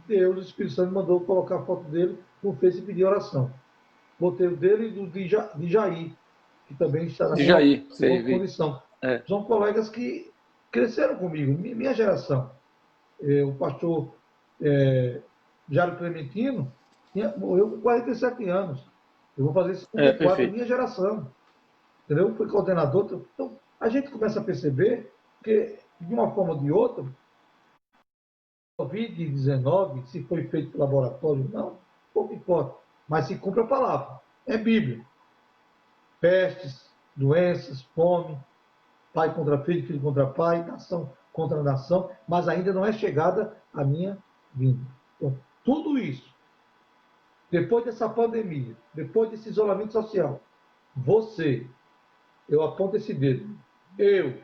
Deus, o Espírito Santo, mandou colocar a foto dele no Face e pedir oração. Botei o dele e do de Jair, que também está na sua condição. São colegas que cresceram comigo, minha geração. O pastor Jairo Clementino morreu com 47 anos. Eu vou fazer 54, minha geração. Entendeu? Fui coordenador. Então, a gente começa a perceber que, de uma forma ou de outra, Covid-19, se foi feito pelo laboratório, não, pouco importa. Mas se cumpre a palavra. É Bíblia. Pestes, doenças, fome, pai contra filho, filho contra pai, nação contra nação, mas ainda não é chegada a minha vinda. Então, tudo isso, depois dessa pandemia, depois desse isolamento social, você, eu aponto esse dedo, eu,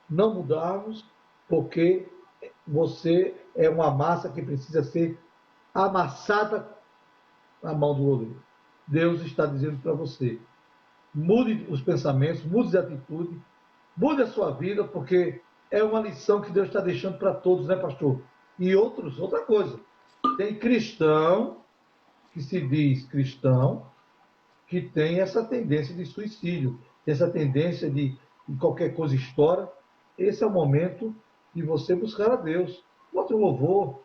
não mudarmos, porque você é uma massa que precisa ser amassada na mão do oleiro. Deus está dizendo para você, mude os pensamentos, mude a atitude, mude a sua vida, porque é uma lição que Deus está deixando para todos, né, pastor? E outra coisa, tem cristão que se diz cristão, que tem essa tendência de suicídio, tem essa tendência de qualquer coisa estoura. Esse é o momento de você buscar a Deus. Bota o louvor,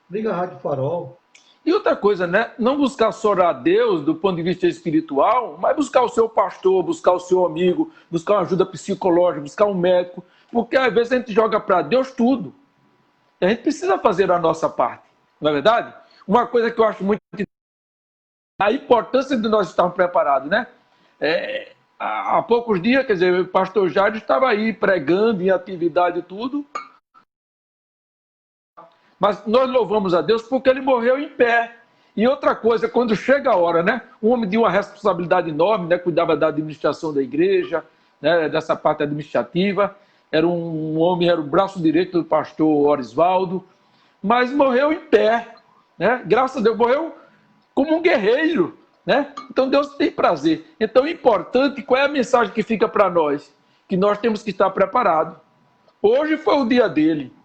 liga a Rádio Farol. E outra coisa, né? Não buscar só a Deus do ponto de vista espiritual, mas buscar o seu pastor, buscar o seu amigo, buscar uma ajuda psicológica, buscar um médico, porque às vezes a gente joga para Deus tudo. E a gente precisa fazer a nossa parte, não é verdade? Uma coisa que eu acho muito... A importância de nós estarmos preparados, né? Há poucos dias, quer dizer, o pastor Jairo estava aí pregando em atividade e tudo, mas nós louvamos a Deus porque ele morreu em pé. E outra coisa, quando chega a hora, né? Um homem de uma responsabilidade enorme, né? Cuidava da administração da igreja, né? Dessa parte administrativa. Era um homem, era o braço direito do pastor Orisvaldo, mas morreu em pé, né? Graças a Deus, morreu como um guerreiro, né? Então Deus tem prazer. Então é importante, qual é a mensagem que fica para nós? Que nós temos que estar preparados. Hoje foi o dia dele.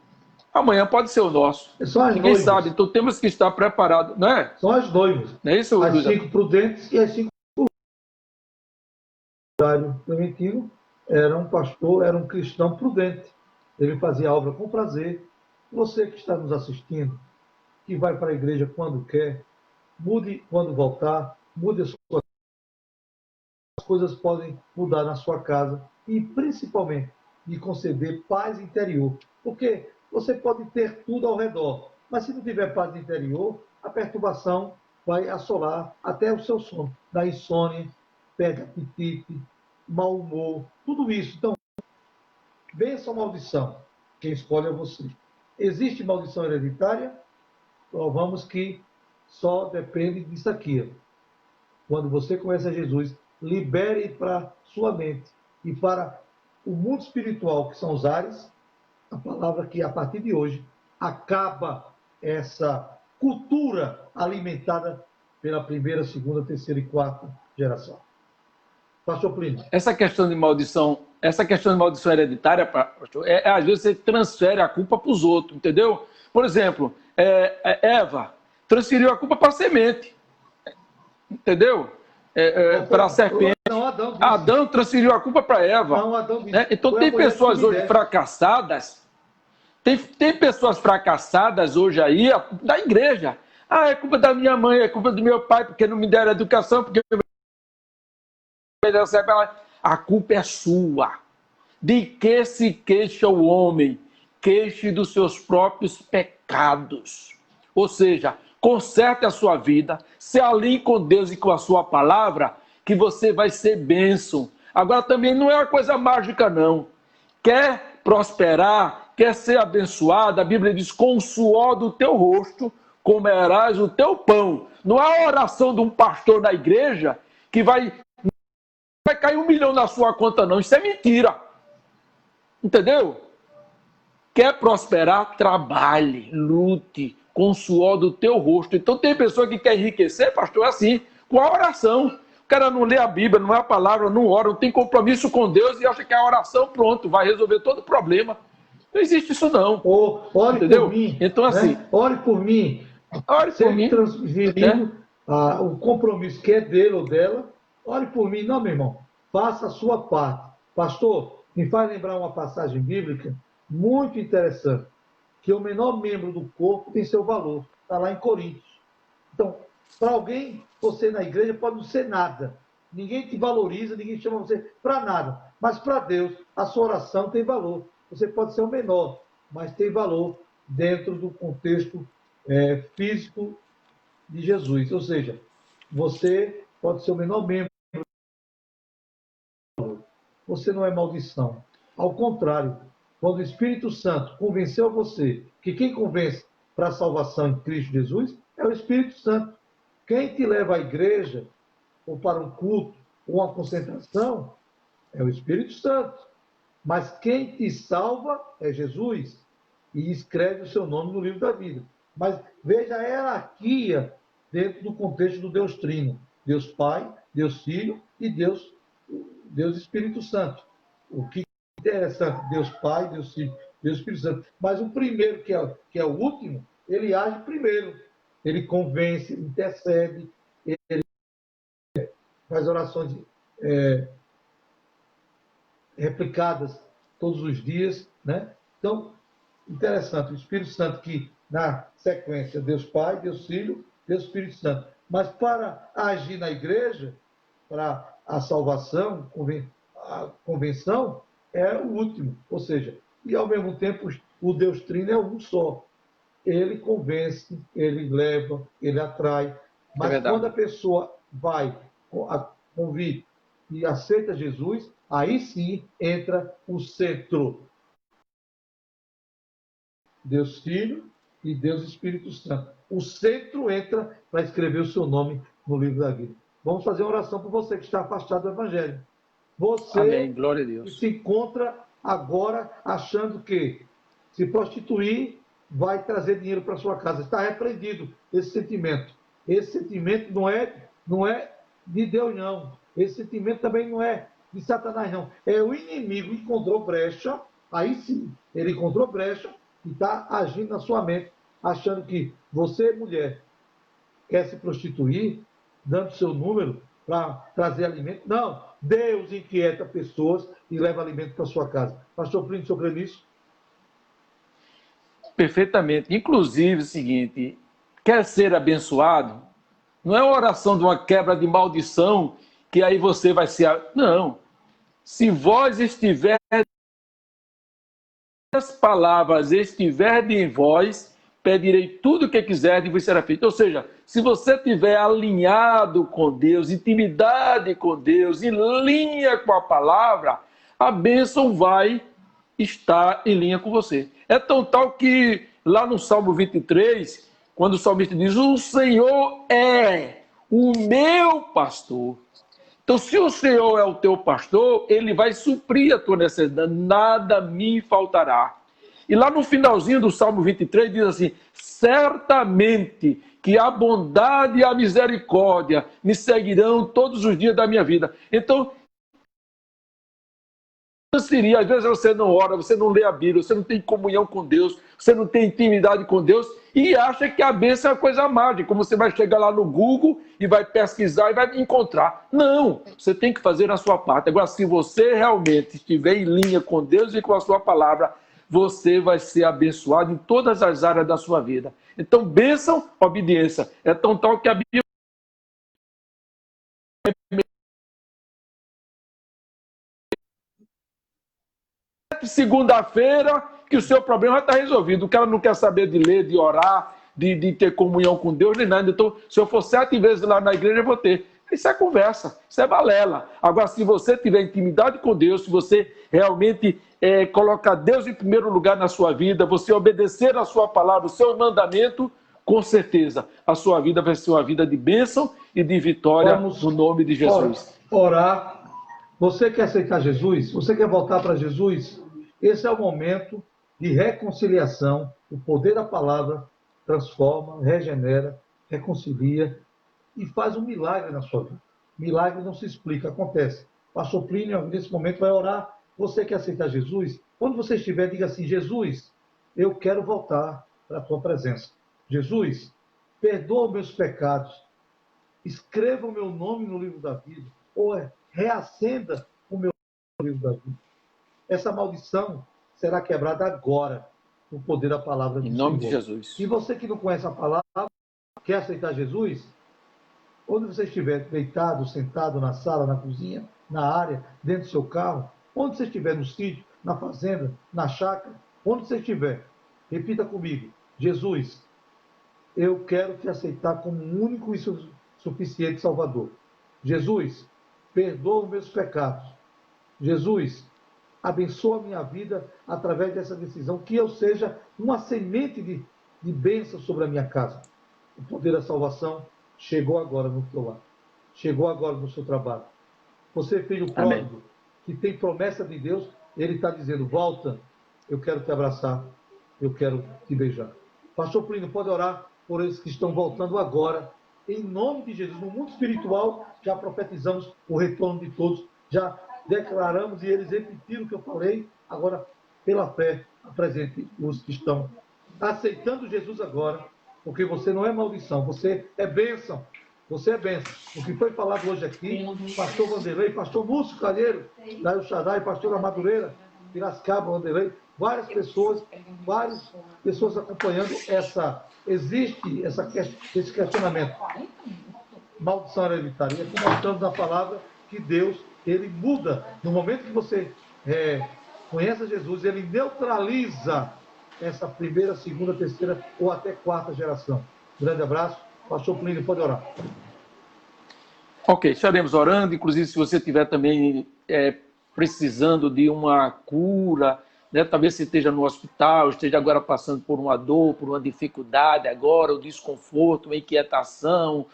Amanhã pode ser o nosso. Ninguém sabe, então temos que estar preparados, não é? São as noivas. Não é isso, as 5 prudentes e as 5 prudentes. Clementino era um pastor, era um cristão prudente. Ele fazia a obra com prazer. Você que está nos assistindo, que vai para a igreja quando quer, mude quando voltar, mude as suas coisas podem mudar na sua casa e principalmente de conceder paz interior. Porque você pode ter tudo ao redor, mas se não tiver paz interior, a perturbação vai assolar até o seu sono. Da insônia, perde apetite, mau humor, tudo isso. Então, bênção ou maldição, quem escolhe é você. Existe maldição hereditária? Provamos que só depende disso aqui. Quando você conhece Jesus, libere para sua mente e para o mundo espiritual, que são os ares, a palavra que a partir de hoje acaba essa cultura alimentada pela primeira, segunda, terceira e quarta geração. Pastor Plínio. Essa questão de maldição hereditária, pastor, às vezes você transfere a culpa para os outros, entendeu? Por exemplo, Eva transferiu a culpa para a semente, entendeu? Para a serpente. Não, Adão transferiu a culpa para Eva. Não, Adão disse. Né? Então tem pessoas hoje fracassadas, tem pessoas fracassadas hoje aí da igreja. Ah, é culpa da minha mãe, é culpa do meu pai, porque não me deram educação, porque a culpa é sua. De que se queixa o homem? Queixe dos seus próprios pecados. Ou seja, conserte a sua vida, se alinhe com Deus e com a sua palavra, que você vai ser bênção. Agora também não é uma coisa mágica, não. Quer prosperar, quer ser abençoado, a Bíblia diz, com o suor do teu rosto, comerás o teu pão. Não é a oração de um pastor da igreja que vai cair 1 milhão na sua conta, não. Isso é mentira. Entendeu? Quer prosperar? Trabalhe, lute com o suor do teu rosto. Então tem pessoa que quer enriquecer, pastor, assim, com a oração. O cara não lê a Bíblia, não é a palavra, não ora, não tem compromisso com Deus e acha que a oração, pronto, vai resolver todo o problema. Não existe isso, não. Ore entendeu? Por mim. Então, assim... Né? Ore por mim. Ore por mim. Transferindo o compromisso que é dele ou dela. Ore por mim. Não, meu irmão. Faça a sua parte. Pastor, me faz lembrar uma passagem bíblica muito interessante, que o menor membro do corpo tem seu valor. Está lá em Coríntios. Então, para alguém, você na igreja pode não ser nada. Ninguém te valoriza, ninguém chama você para nada. Mas para Deus, a sua oração tem valor. Você pode ser o menor, mas tem valor dentro do contexto físico de Jesus. Ou seja, você pode ser o menor membro. Você não é maldição. Ao contrário, quando o Espírito Santo convenceu você que quem convence para a salvação em Cristo Jesus é o Espírito Santo. Quem te leva à igreja, ou para um culto, ou uma concentração, é o Espírito Santo. Mas quem te salva é Jesus. E escreve o seu nome no livro da vida. Mas veja a hierarquia dentro do contexto do Deus Trino. Deus Pai, Deus Filho e Deus Espírito Santo. O que é interessante, Deus Pai, Deus Filho, Deus Espírito Santo. Mas o primeiro, que é o último, ele age primeiro. Ele convence, intercede, ele faz orações replicadas todos os dias, né? Então, interessante, o Espírito Santo que, na sequência, Deus Pai, Deus Filho, Deus Espírito Santo. Mas para agir na igreja, para a salvação, a convenção, é o último. Ou seja, e ao mesmo tempo, o Deus Trino é um só. Ele convence, ele leva, ele atrai. Mas quando a pessoa vai convite e aceita Jesus, aí sim entra o centro. Deus Filho e Deus Espírito Santo. O centro entra para escrever o seu nome no livro da vida. Vamos fazer uma oração por você que está afastado do Evangelho. Você Amém. Glória a Deus. Que se encontra agora achando que se prostituir vai trazer dinheiro para sua casa. Está repreendido esse sentimento. Esse sentimento não é de Deus, não. Esse sentimento também não é de Satanás, não. É o inimigo que encontrou brecha, aí sim, ele encontrou brecha e está agindo na sua mente, achando que você, mulher, quer se prostituir, dando seu número para trazer alimento. Não, Deus inquieta pessoas e leva alimento para sua casa. Pastor Plínio, o senhor crê nisso? Perfeitamente. Inclusive, o seguinte, quer ser abençoado? Não é uma oração de uma quebra de maldição que aí você vai ser... Não. Se vós estiver as palavras estiverem em vós, pedirei tudo o que quiserem e vos será feito. Ou seja, se você estiver alinhado com Deus, intimidade com Deus, em linha com a palavra, a bênção vai estar em linha com você. É tão tal que lá no Salmo 23, quando o salmista diz, o Senhor é o meu pastor. Então, se o Senhor é o teu pastor, ele vai suprir a tua necessidade, nada me faltará. E lá no finalzinho do Salmo 23 diz assim, certamente que a bondade e a misericórdia me seguirão todos os dias da minha vida. Então, seria, às vezes você não ora, você não lê a Bíblia, você não tem comunhão com Deus, você não tem intimidade com Deus e acha que a bênção é uma coisa mágica, como você vai chegar lá no Google e vai pesquisar e vai encontrar. Não, você tem que fazer a sua parte. Agora, se você realmente estiver em linha com Deus e com a sua palavra, você vai ser abençoado em todas as áreas da sua vida. Então, bênção, obediência. É tão tal que a Bíblia segunda-feira que o seu problema está resolvido. O cara não quer saber de ler, de orar, de ter comunhão com Deus, nem nada. Então, se eu for 7 vezes lá na igreja, eu vou ter. Isso é conversa, isso é balela. Agora, se você tiver intimidade com Deus, se você realmente colocar Deus em primeiro lugar na sua vida, você obedecer a sua palavra, o seu mandamento, com certeza, a sua vida vai ser uma vida de bênção e de vitória. Vamos no nome de Jesus. Orar. Você quer aceitar Jesus? Você quer voltar para Jesus? Esse é o momento de reconciliação. O poder da palavra transforma, regenera, reconcilia e faz um milagre na sua vida. Milagre não se explica, acontece. Pastor Plínio, nesse momento, vai orar. Você quer aceitar Jesus? Quando você estiver, diga assim, Jesus, eu quero voltar para a tua presença. Jesus, perdoa meus pecados. Escreva o meu nome no livro da vida. Ou reacenda o meu nome no livro da vida. Essa maldição será quebrada agora, no poder da palavra do Senhor. Em nome de Jesus. E você que não conhece a palavra, quer aceitar Jesus? Onde você estiver, deitado, sentado, na sala, na cozinha, na área, dentro do seu carro, onde você estiver, no sítio, na fazenda, na chácara, onde você estiver, repita comigo, Jesus, eu quero te aceitar como um único e suficiente Salvador. Jesus, perdoa os meus pecados. Jesus, abençoa a minha vida através dessa decisão, que eu seja uma semente de bênção sobre a minha casa. O poder da salvação chegou agora no teu lar, chegou agora no seu trabalho. Você, filho pródigo, que tem promessa de Deus, ele está dizendo, volta, eu quero te abraçar, eu quero te beijar. Pastor Plínio, pode orar por eles que estão voltando agora, em nome de Jesus. No mundo espiritual, já profetizamos o retorno de todos, já declaramos e eles repetiram o que eu falei, agora, pela fé, apresente os que estão aceitando Jesus agora, porque você não é maldição, você é bênção. Você é bênção. O que foi falado hoje aqui, pastor Vanderlei, pastor Múcio Calheiro, da El Shaddai, pastor da Madureira, Piracicaba, Vanderlei, várias pessoas acompanhando existe esse questionamento. Maldição hereditária. E aqui mostrando na palavra que Deus, ele muda. No momento que você conhece Jesus, ele neutraliza essa primeira, segunda, terceira ou até quarta geração. Grande abraço. Pastor Plínio, pode orar. Ok, estaremos orando. Inclusive, se você estiver também precisando de uma cura, né? Talvez você esteja no hospital, esteja agora passando por uma dor, por uma dificuldade agora, um desconforto, uma inquietação,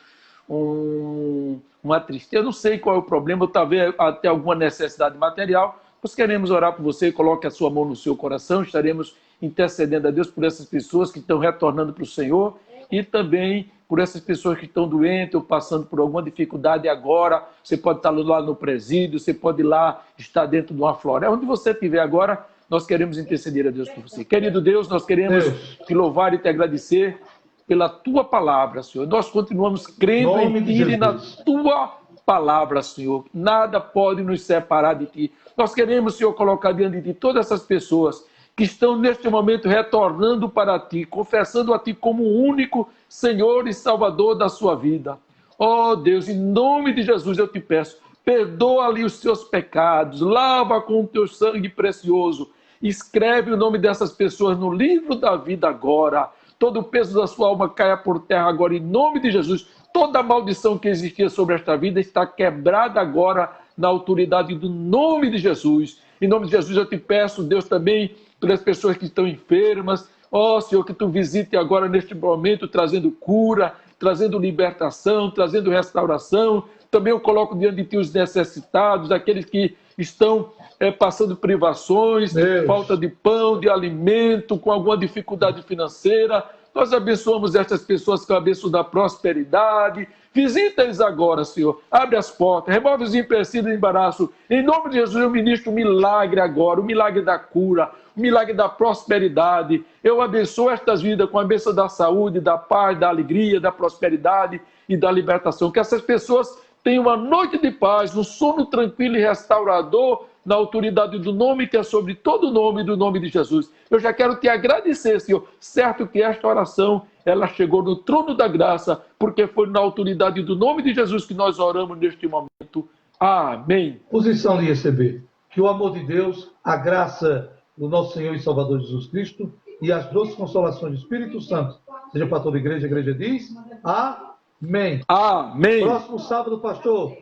uma tristeza, eu não sei qual é o problema, talvez até alguma necessidade material. Nós queremos orar por você, coloque a sua mão no seu coração, estaremos intercedendo a Deus por essas pessoas que estão retornando para o Senhor e também por essas pessoas que estão doentes ou passando por alguma dificuldade agora. Você pode estar lá no presídio, você pode ir lá estar dentro de uma floresta, onde você estiver agora, nós queremos interceder a Deus por você. Querido Deus, nós queremos te louvar e te agradecer pela tua palavra, Senhor. Nós continuamos crendo em ti e na tua palavra, Senhor. Nada pode nos separar de ti. Nós queremos, Senhor, colocar diante de ti todas essas pessoas que estão neste momento retornando para ti, confessando a ti como o único Senhor e Salvador da sua vida. Oh Deus, em nome de Jesus eu te peço, perdoa-lhe os seus pecados, lava com o teu sangue precioso, Escreve o nome dessas pessoas no livro da vida agora. Todo o peso da sua alma caia por terra agora, em nome de Jesus. Toda a maldição que existia sobre esta vida está quebrada agora na autoridade do nome de Jesus. Em nome de Jesus eu te peço, Deus, também pelas pessoas que estão enfermas. Ó Senhor, que tu visite agora neste momento, trazendo cura, trazendo libertação, trazendo restauração. Também eu coloco diante de ti os necessitados, aqueles que estão passando privações, falta de pão, de alimento, com alguma dificuldade financeira. Nós abençoamos estas pessoas com a bênção da prosperidade. Visita-eles agora, Senhor. Abre as portas, remove os empecilhos e embaraço. Em nome de Jesus, eu ministro um milagre agora, o milagre da cura, o milagre da prosperidade. Eu abençoo estas vidas com a bênção da saúde, da paz, da alegria, da prosperidade e da libertação. Que essas pessoas tenham uma noite de paz, um sono tranquilo e restaurador, na autoridade do nome que é sobre todo o nome, do nome de Jesus. Eu já quero te agradecer, Senhor. Certo que esta oração, ela chegou no trono da graça, porque foi na autoridade do nome de Jesus que nós oramos neste momento. Amém. Posição de receber. Que o amor de Deus, a graça do nosso Senhor e Salvador Jesus Cristo e as doces consolações do Espírito Santo seja para toda a igreja diz amém. Amém. Próximo sábado, pastor,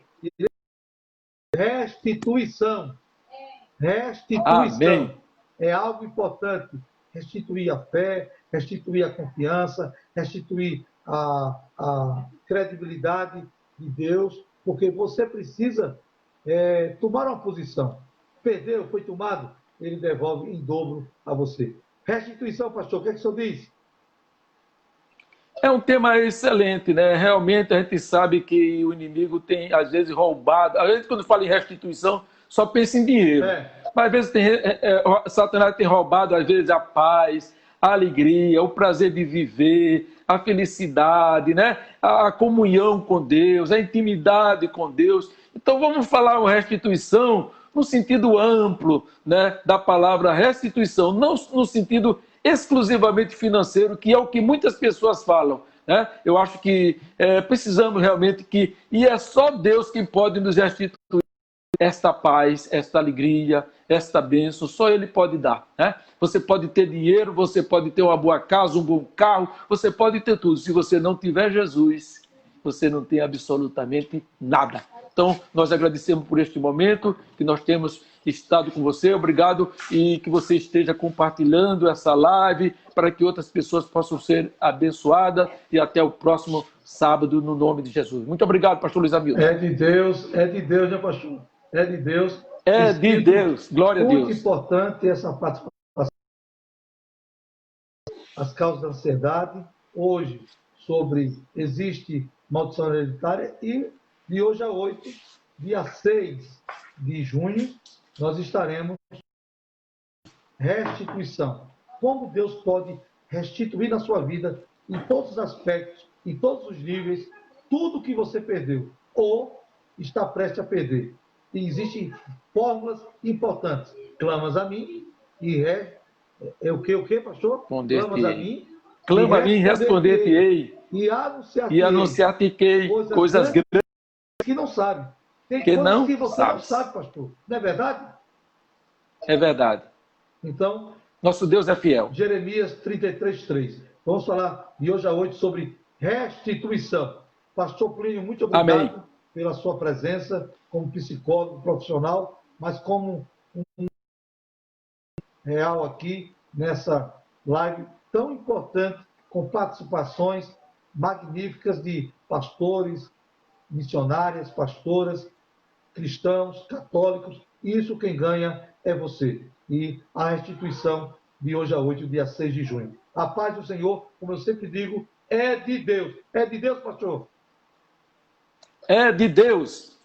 restituição. Restituição. Amém. É algo importante. Restituir a fé, restituir a confiança, restituir a credibilidade de Deus, porque você precisa tomar uma posição. Perdeu, foi tomado, ele devolve em dobro a você. Restituição, pastor, o que é que o senhor diz? É um tema excelente, né? Realmente a gente sabe que o inimigo tem, às vezes, roubado. Às vezes, quando fala em restituição, só pensa em dinheiro. Mas, às vezes, Satanás tem roubado, às vezes, a paz, a alegria, o prazer de viver, a felicidade, né? A comunhão com Deus, a intimidade com Deus. Então, vamos falar uma restituição no sentido amplo, né, da palavra restituição, não no sentido exclusivamente financeiro, que é o que muitas pessoas falam, né? Eu acho que precisamos realmente e é só Deus que pode nos restituir esta paz, esta alegria, esta bênção, só Ele pode dar, né? Você pode ter dinheiro, você pode ter uma boa casa, um bom carro, você pode ter tudo. Se você não tiver Jesus, você não tem absolutamente nada. Então, nós agradecemos por este momento que nós temos estado com você. Obrigado e que você esteja compartilhando essa live para que outras pessoas possam ser abençoadas e até o próximo sábado, no nome de Jesus. Muito obrigado, pastor Luiz Hamilton. É de Deus, né, pastor? É de Deus. É de Deus, glória a Deus. Muito importante essa participação. As causas da ansiedade, hoje, existe maldição hereditária, e de hoje a 8, dia 6 de junho, nós estaremos restituição. Como Deus pode restituir na sua vida, em todos os aspectos, em todos os níveis, tudo que você perdeu ou está prestes a perder. E existem fórmulas importantes. Clamas a mim e o que, pastor? Clamas a mim. Clama a mim, responder-te-ei. E anunciar-te-ei coisas grandes que não sabe. Tem que coisas não que você não sabe, pastor. Não é verdade? É verdade. Então, nosso Deus é fiel. Jeremias 33:3. Vamos falar de hoje a 8 sobre restituição. Pastor Plínio, muito obrigado. Amém. Pela sua presença como psicólogo profissional, mas como um real aqui nessa live tão importante, com participações magníficas de pastores, missionárias, pastoras, cristãos, católicos. Isso quem ganha é você. E a restituição de hoje a 8, dia 6 de junho. A paz do Senhor, como eu sempre digo, é de Deus. É de Deus, pastor? É de Deus.